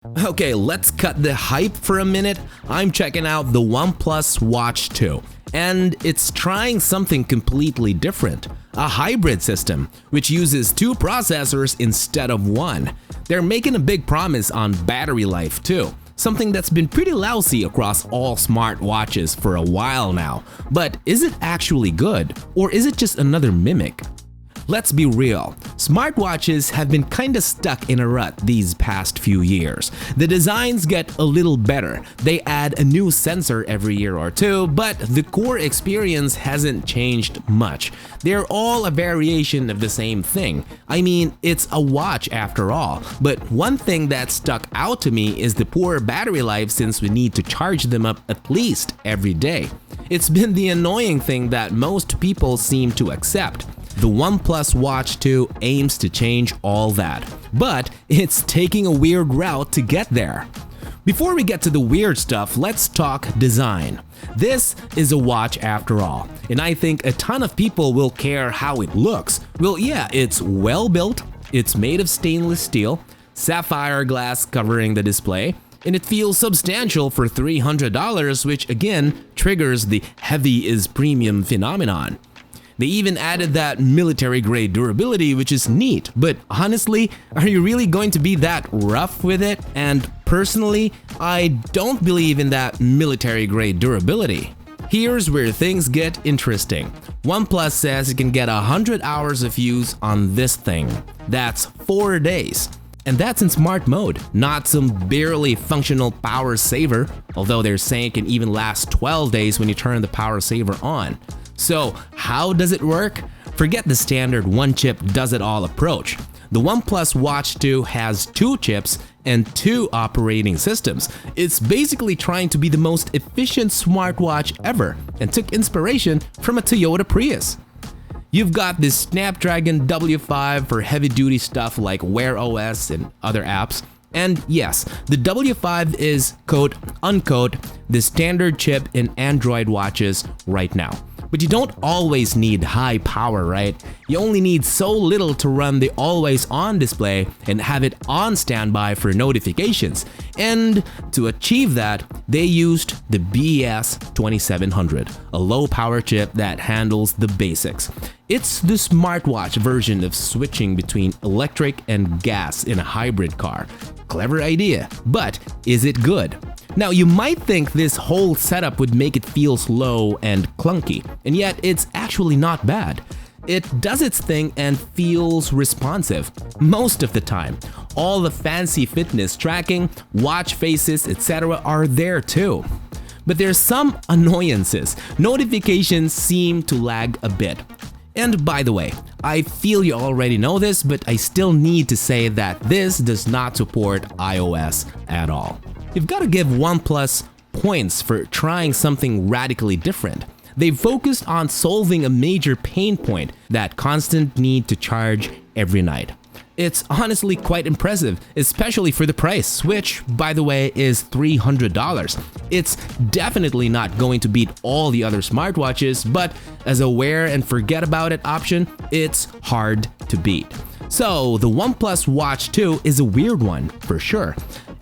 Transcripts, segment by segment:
Okay, let's cut the hype for a minute. I'm checking out the OnePlus Watch 2, and it's trying something completely different. A hybrid system, which uses two processors instead of one. They're making a big promise on battery life too, something that's been pretty lousy across all smartwatches for a while now. But is it actually good, or is it just another mimic? Let's be real, smartwatches have been kinda stuck in a rut these past few years. The designs get a little better, they add a new sensor every year or two, but the core experience hasn't changed much. They're all a variation of the same thing. I mean, it's a watch after all, but one thing that stuck out to me is the poor battery life since we need to charge them up at least every day. It's been the annoying thing that most people seem to accept. The OnePlus Watch 2 aims to change all that, but it's taking a weird route to get there. Before we get to the weird stuff, let's talk design. This is a watch after all, and I think a ton of people will care how it looks. Well, yeah, it's well built, it's made of stainless steel, sapphire glass covering the display, and it feels substantial for $300, which again triggers the heavy is premium phenomenon. They even added that military-grade durability, which is neat, but honestly, are you really going to be that rough with it? And personally, I don't believe in that military-grade durability. Here's where things get interesting. OnePlus says it can get 100 hours of use on this thing. That's 4 days. And that's in smart mode, not some barely functional power saver, although they're saying it can even last 12 days when you turn the power saver on. So how does it work? Forget the standard one chip does it all approach. The OnePlus Watch 2 has 2 chips and 2 operating systems. It's basically trying to be the most efficient smartwatch ever and took inspiration from a Toyota Prius. You've got this Snapdragon W5 for heavy-duty stuff like Wear OS and other apps. And yes, the W5 is quote-unquote the standard chip in Android watches right now. But you don't always need high power, right? You only need so little to run the always-on display and have it on standby for notifications. And to achieve that, they used the BS2700, a low-power chip that handles the basics. It's the smartwatch version of switching between electric and gas in a hybrid car. Clever idea, but is it good? Now, you might think this whole setup would make it feel slow and clunky, and yet it's actually not bad. It does its thing and feels responsive most of the time. All the fancy fitness tracking, watch faces, etc. are there too. But there's some annoyances. Notifications seem to lag a bit. And by the way, I feel you already know this, but I still need to say that this does not support iOS at all. You've got to give OnePlus points for trying something radically different. They've focused on solving a major pain point, that constant need to charge every night. It's honestly quite impressive, especially for the price, which, by the way, is $300. It's definitely not going to beat all the other smartwatches, but as a wear and forget about it option, it's hard to beat. So the OnePlus Watch 2 is a weird one, for sure.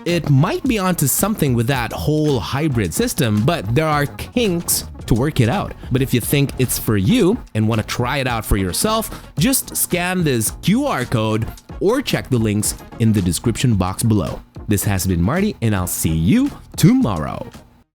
It might be onto something with that whole hybrid system, but there are kinks to work it out. But if you think it's for you and want to try it out for yourself, just scan this QR code or check the links in the description box below. This has been Marty, and I'll see you tomorrow.